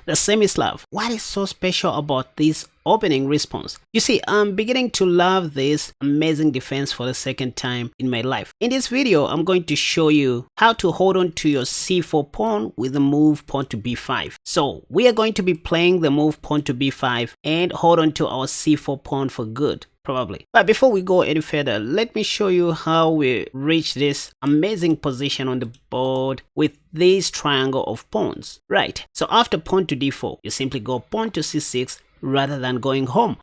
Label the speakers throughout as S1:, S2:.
S1: the Semi-Slav. What is so special about this opening response? You see, I'm beginning to love this amazing defense for the second time in my life. In this video, I'm going to show you how to hold on to your c4 pawn with the move pawn to b5. So we are going to be playing the move pawn to b5 and hold on to our c4 pawn for good. Probably. But before we go any further, let me show you how we reach this amazing position on the board with this triangle of pawns. Right, so after pawn to d4, you simply go pawn to c6 rather than going home.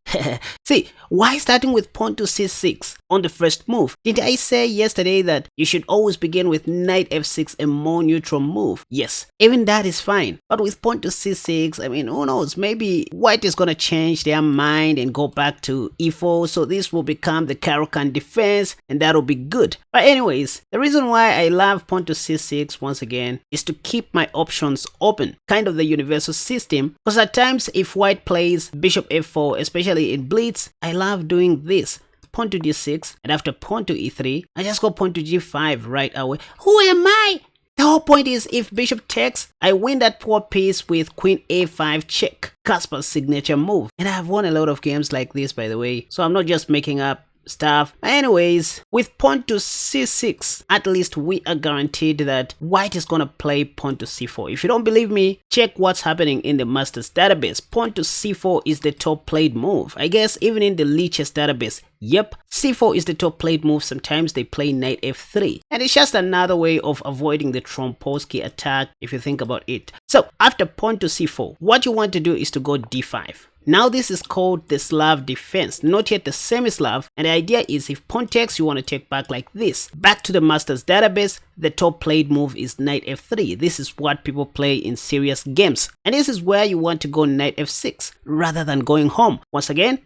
S1: See, why starting with pawn to c6 on the first move? Didn't I say yesterday that you should always begin with knight f6, a more neutral move? Yes, even that is fine. But with pawn to c6, I mean, who knows, maybe white is going to change their mind and go back to e4, so this will become the Caro-Kann defense and that'll be good. But anyways, the reason why I love pawn to c6 once again is to keep my options open, kind of the universal system, because at times if white plays bishop f4, especially in blitz, I love doing this. Pawn to d6, and after pawn to e3, I just go pawn to g5 right away. Who am I? The whole point is if bishop takes, I win that poor piece with queen a5 check. Kaspar's signature move. And I have won a lot of games like this, by the way, so I'm not just making up stuff. Anyways, with pawn to c6, at least we are guaranteed that white is gonna play pawn to c4. If you don't believe me, check what's happening in the master's database. Pawn to c4 is the top played move. I guess even in the Leech's database, yep, c4 is the top played move. Sometimes they play knight f3, and it's just another way of avoiding the Trompowsky attack if you think about it. So after pawn to c4, what you want to do is to go d5. Now this is called the Slav defense, not yet the Semi-Slav, and the idea is if pawn takes, you want to take back like this. Back to the master's database, the top played move is knight f3. This is what people play in serious games, and this is where you want to go knight f6 rather than going home. Once again,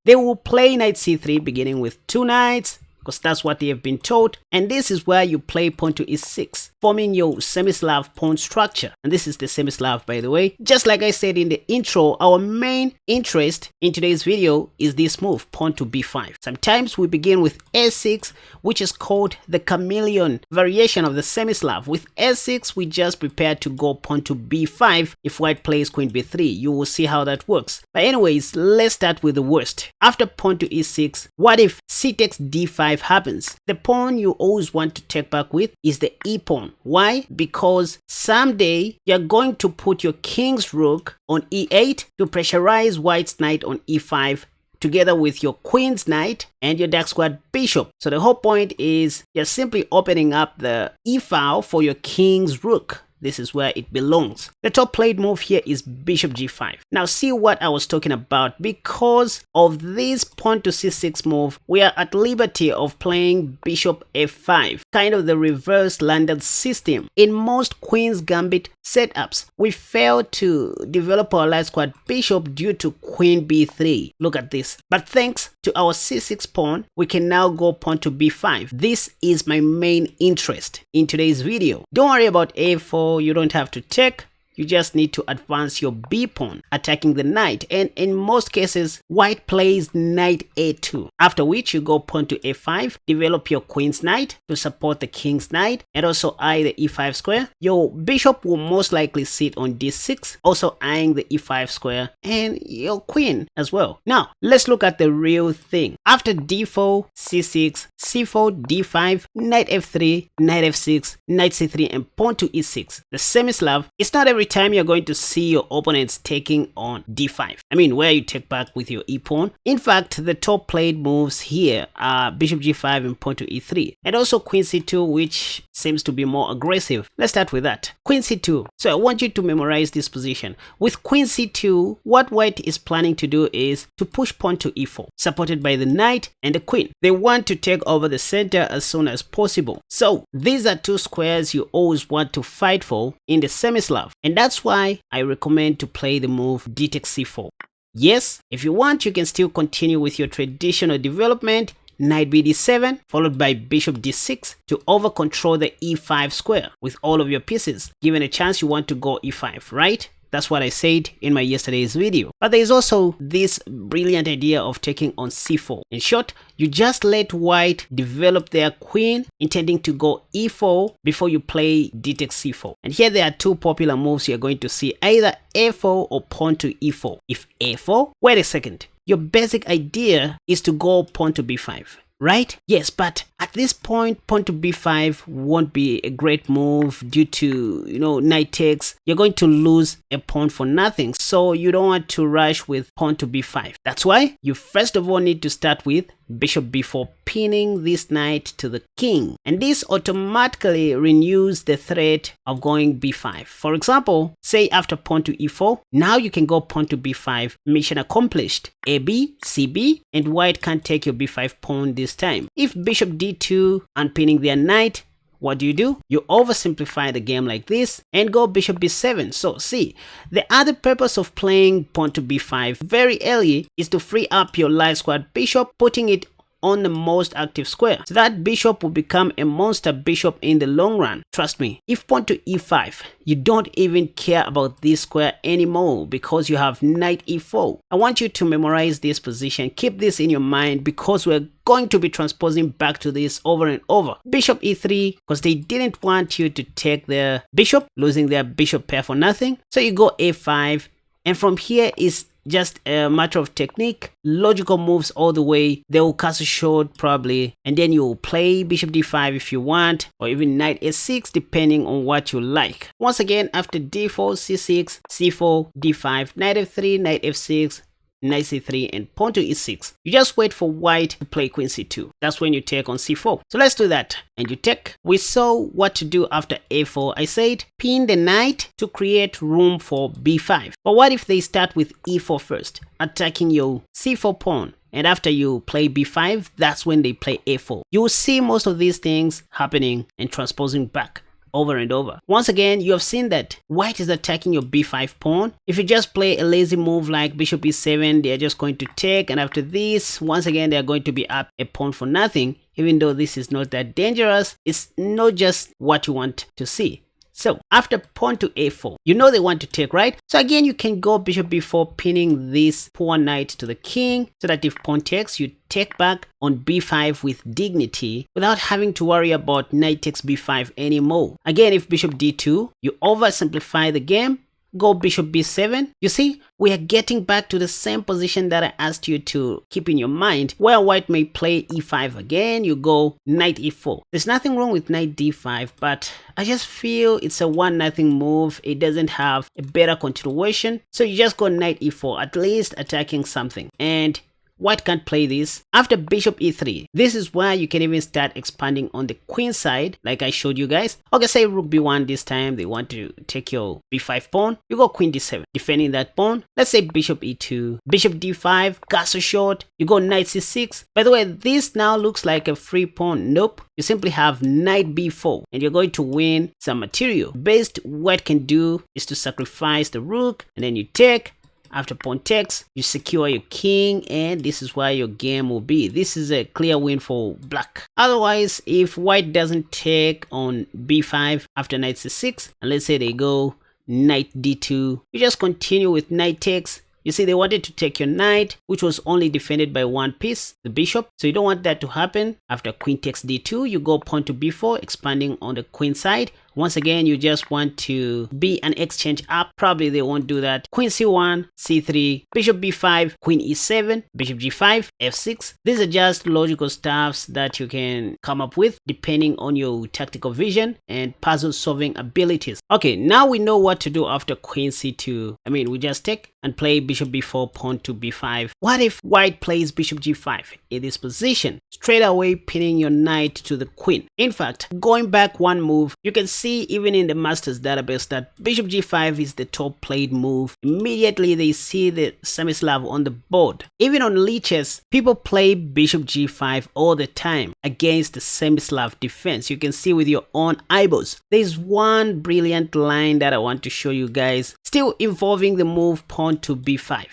S1: they will play knight c3 beginning with 2 knights, because that's what they have been taught, and this is where you play pawn to e6, forming your Semi-Slav pawn structure. And this is the Semi-Slav, by the way. Just like I said in the intro, our main interest in today's video is this move, pawn to b5. Sometimes we begin with a6, which is called the chameleon variation of the Semi-Slav. With a6, we just prepare to go pawn to b5 if white plays queen b3. You will see how that works. But anyways, let's start with the worst. After pawn to e6, what if c takes d5 happens? The pawn you always want to take back with is the e pawn. Why? Because someday you're going to put your king's rook on e8 to pressurize white's knight on e5 together with your queen's knight and your dark squared bishop. So the whole point is you're simply opening up the e file for your king's rook. This is where it belongs. The top played move here is bishop g5. Now see what I was talking about. Because of this pawn to c6 move, we are at liberty of playing bishop f5, kind of the reverse landed system. In most queen's gambit setups, we fail to develop our light squared bishop due to queen b3. Look at this. But thanks to our c6 pawn, we can now go pawn to b5. This is my main interest in today's video. Don't worry about a4. You don't have to check. You just need to advance your b pawn, attacking the knight, and in most cases, white plays knight a2, after which you go pawn to a5, develop your queen's knight to support the king's knight, and also eye the e5 square. Your bishop will most likely sit on d6, also eyeing the e5 square, and your queen as well. Now, let's look at the real thing. After d4, c6, c4, d5, knight f3, knight f6, knight c3, and pawn to e6, the Semi-Slav, it's not every time you're going to see your opponents taking on d5. I mean, where you take back with your e-pawn. In fact, the top played moves here are bishop g5 and pawn to e3, and also queen c2, which seems to be more aggressive. Let's start with that. Queen c2. So I want you to memorize this position. With queen c2, what white is planning to do is to push pawn to e4, supported by the knight and the queen. They want to take over the center as soon as possible. So these are two squares you always want to fight for in the Semi-Slav, and that's why I recommend to play the move d takes c4. Yes, if you want, you can still continue with your traditional development, knight bd7 followed by bishop d6 to over control the e5 square with all of your pieces. Given a chance, you want to go e5, right? That's what I said in my yesterday's video. But there is also this brilliant idea of taking on c4. In short, you just let white develop their queen, intending to go e4 before you play d takes c4. And here there are two popular moves you're going to see, either a4 or pawn to e4. If a4, wait a second, your basic idea is to go pawn to b5. Right? Yes, but at this point, pawn to b5 won't be a great move due to, knight takes. You're going to lose a pawn for nothing, so you don't want to rush with pawn to b5. That's why you first of all need to start with bishop b4, pinning this knight to the king. And this automatically renews the threat of going b5. For example, say after pawn to e4, now you can go pawn to b5, mission accomplished. AB, CB, and white can't take your b5 pawn this time. If bishop d2 unpinning their knight, what do? You oversimplify the game like this and go bishop b7. So see, the other purpose of playing pawn to b5 very early is to free up your light squared bishop, putting it on the most active square. So that bishop will become a monster bishop in the long run. Trust me, if pawn to e5, you don't even care about this square anymore because you have knight e4. I want you to memorize this position. Keep this in your mind because we're going to be transposing back to this over and over. Bishop e3, because they didn't want you to take their bishop, losing their bishop pair for nothing. So you go a5, and from here is just a matter of technique, logical moves all the way. They will castle short probably, and then you will play bishop d5 if you want, or even knight a6 depending on what you like. Once again, after d4, c6, c4, d5, knight f3, knight f6, knight c3, and pawn to e6. You just wait for white to play queen c2. That's when you take on c4. So let's do that. And you take. We saw what to do after a4. I said pin the knight to create room for b5. But what if they start with e4 first, attacking your c4 pawn? And after you play b5, that's when they play a4. You will see most of these things happening and transposing back over and over. Once again, you have seen that white is attacking your b5 pawn. If you just play a lazy move like bishop e7, they are just going to take, and after this, once again, they are going to be up a pawn for nothing. Even though this is not that dangerous, it's not just what you want to see. So after pawn to a4, you know they want to take, right? So again, you can go bishop b4, pinning this poor knight to the king, so that if pawn takes, you take back on b5 with dignity without having to worry about knight takes b5 anymore. Again, if bishop d2, you oversimplify the game, go bishop b7. You see, we are getting back to the same position that I asked you to keep in your mind, where white may play e5 again. You go knight e4. There's nothing wrong with knight d5, but I just feel it's a 1-0 move. It doesn't have a better continuation, so you just go knight e4, at least attacking something. And white can't play this. After bishop e3, this is where you can even start expanding on the queen side, like I showed you guys. Okay, say rook b1 this time, they want to take your b5 pawn. You go queen d7, defending that pawn. Let's say bishop e2, bishop d5, castle short. You go knight c6. By the way, this now looks like a free pawn. Nope. You simply have knight b4, and you're going to win some material. Best white can do is to sacrifice the rook, and then you take. After pawn takes, you secure your king, and this is where your game will be. This is a clear win for black. Otherwise, if white doesn't take on b5 after knight c6, and let's say they go knight d2, you just continue with knight takes. You see, they wanted to take your knight, which was only defended by one piece, the bishop. So you don't want that to happen. After queen takes d2, you go pawn to b4, expanding on the queen side. Once again, you just want to be an exchange up. Probably they won't do that. Queen c1, c3, bishop b5, queen e7, bishop g5, f6. These are just logical stuffs that you can come up with depending on your tactical vision and puzzle solving abilities. Okay, now we know what to do after queen c2. We just take and play bishop b4, pawn to b5. What if white plays bishop g5 in this position? Straight away pinning your knight to the queen. In fact, going back one move, you can see even in the masters database that bishop g5 is the top played move. Immediately they see the Semi-Slav on the board. Even on leeches, people play bishop g5 all the time against the Semi-Slav defense. You can see with your own eyeballs. There's one brilliant line that I want to show you guys, still involving the move pawn to b5.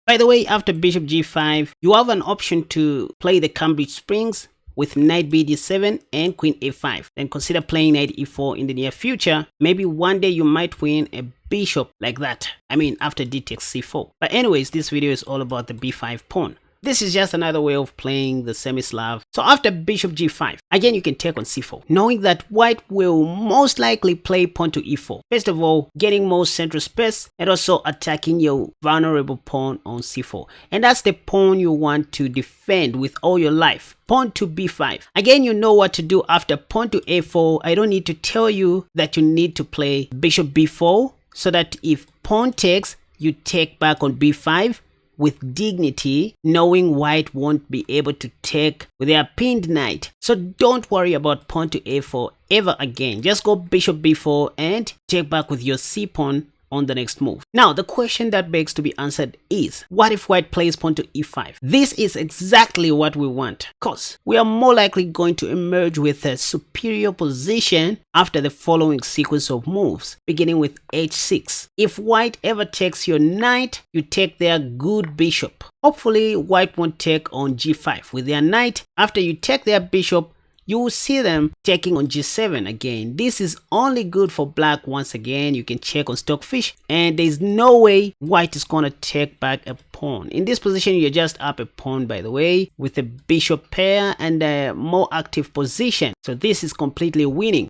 S1: By the way, after bishop g5, you have an option to play the Cambridge Springs, with knight bd7 and queen a5. Then consider playing knight e4 in the near future. Maybe one day you might win a bishop like that. I mean, after d takes c4. But anyways, this video is all about the b5 pawn. This is just another way of playing the semi-Slav. So after bishop g5, again you can take on c4, knowing that white will most likely play pawn to e4. First of all, getting more central space and also attacking your vulnerable pawn on c4. And that's the pawn you want to defend with all your life. Pawn to b5. Again, you know what to do after pawn to a4. I don't need to tell you that you need to play bishop b4 so that if pawn takes, you take back on b5 with dignity, knowing white won't be able to take with their pinned knight. So don't worry about pawn to a4 ever again. Just go bishop b4 and take back with your c pawn on the next move. Now, the question that begs to be answered is, what if white plays pawn to e5? This is exactly what we want, because we are more likely going to emerge with a superior position after the following sequence of moves, beginning with h6. If white ever takes your knight, you take their good bishop. Hopefully, white won't take on g5 with their knight. After you take their bishop, you will see them taking on g7 again. This is only good for black. Once again, you can check on Stockfish, and there's no way white is gonna take back a pawn. In this position, you're just up a pawn, by the way, with a bishop pair and a more active position. So this is completely winning.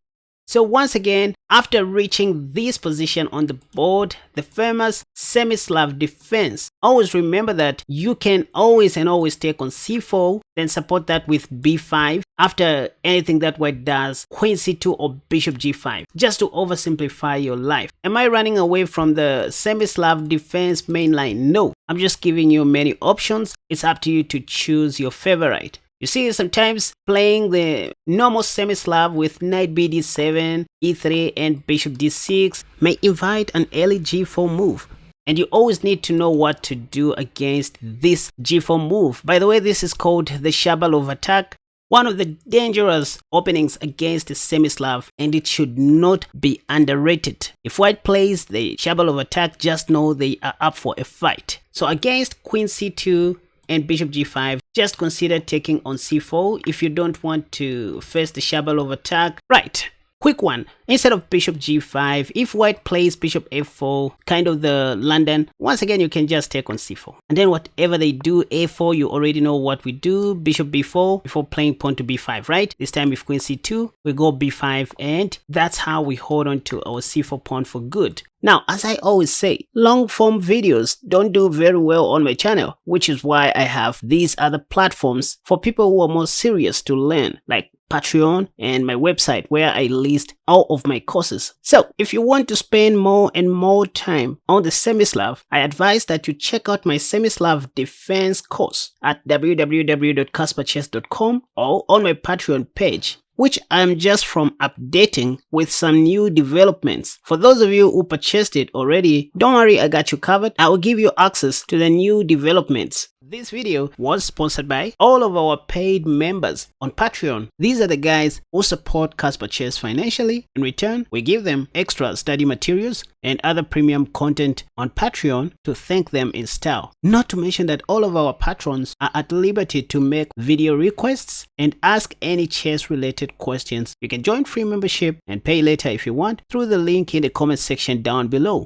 S1: So once again, after reaching this position on the board, the famous semi-Slav defense, always remember that you can always take on c4, then support that with b5. After anything that white does, queen c2 or bishop g5, just to oversimplify your life. Am I running away from the semi-Slav defense main line? No, I'm just giving you many options. It's up to you to choose your favorite. You see, sometimes playing the normal semi-Slav with knight bd7, e3 and bishop d6 may invite an early g4 move. And you always need to know what to do against this g4 move. By the way, this is called the Shabalov attack. One of the dangerous openings against the semi-Slav, and it should not be underrated. If white plays the Shabalov attack, just know they are up for a fight. So against queen c2 and bishop g5, just consider taking on c4 if you don't want to face the Shabalov attack. Right, quick one. Instead of bishop g5, if white plays bishop f4, kind of the London, once again you can just take on c4. And then whatever they do, a4, you already know what we do. Bishop b4 before playing pawn to b5, right? This time with queen c2, we go b5, and that's how we hold on to our c4 pawn for good. Now, as I always say, long form videos don't do very well on my channel, which is why I have these other platforms for people who are more serious to learn, like Patreon and my website, where I list all of my courses. So if you want to spend more and more time on the semi-Slav, I advise that you check out my semi-Slav defense course at www.kasperchess.com or on my Patreon page, which I'm just from updating with some new developments. For those of you who purchased it already, don't worry, I got you covered. I will give you access to the new developments. This video was sponsored by all of our paid members on Patreon. These are the guys who support Kasper Chess financially. In return, we give them extra study materials and other premium content on Patreon to thank them in style. Not to mention that all of our patrons are at liberty to make video requests and ask any chess related questions. You can join free membership and pay later if you want through the link in the comment section down below.